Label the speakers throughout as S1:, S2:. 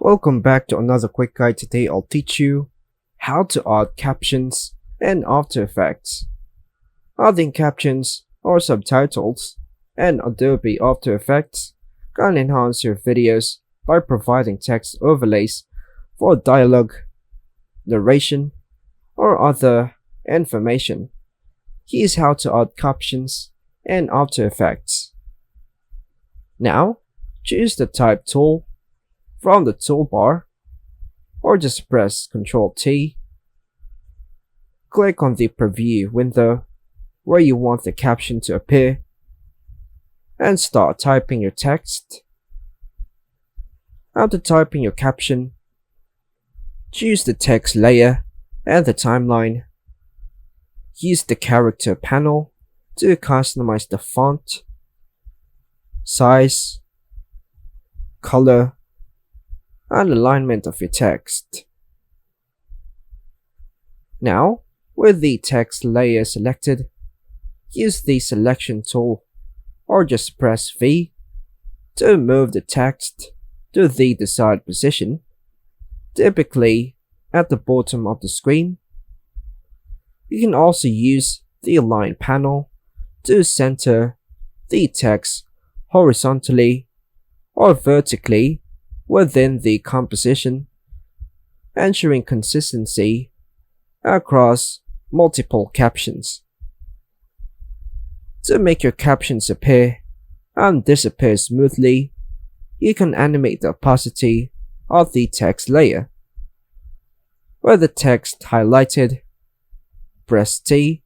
S1: Welcome back to another quick guide. Today I'll teach you how to add captions and After Effects. Adding captions or subtitles and Adobe After Effects can enhance your videos by providing text overlays for dialogue, narration, or other information. Here's how to add captions and After Effects. Now, choose the Type tool from the toolbar, or just press Ctrl T. Click on the preview window where you want the caption to appear and start typing your text. After typing your caption, choose the text layer and the timeline. Use the character panel to customize the font, size, color, and alignment of your text. Now, with the text layer selected, use the selection tool or just press V to move the text to the desired position, typically at the bottom of the screen. You can also use the Align panel to center the text horizontally or vertically within the composition, ensuring consistency across multiple captions. To make your captions appear and disappear smoothly, you can animate the opacity of the text layer. With the text highlighted, press T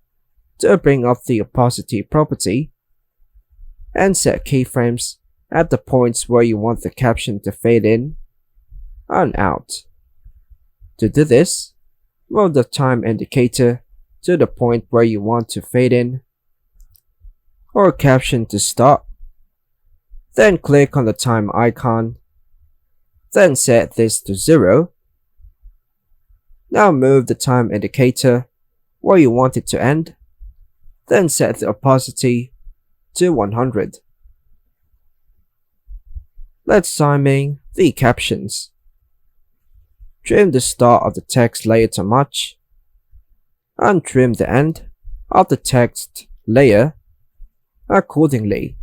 S1: to bring up the opacity property and set keyframes at the points where you want the caption to fade in and out. To do this, move the time indicator to the point where you want to fade in or caption to stop. Then click on the time icon. Then set this to 0. Now move the time indicator where you want it to end. Then set the opacity to 100. Let's timing the captions. Trim the start of the text layer to match, and trim the end of the text layer accordingly.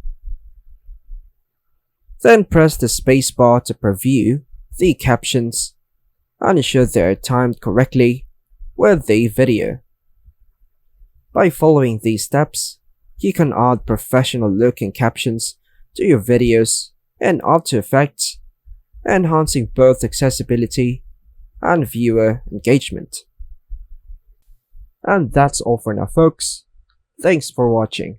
S1: Then press the spacebar to preview the captions and ensure they are timed correctly with the video. By following these steps, you can add professional looking captions to your videos and After Effects, enhancing both accessibility and viewer engagement. And that's all for now, folks. Thanks for watching.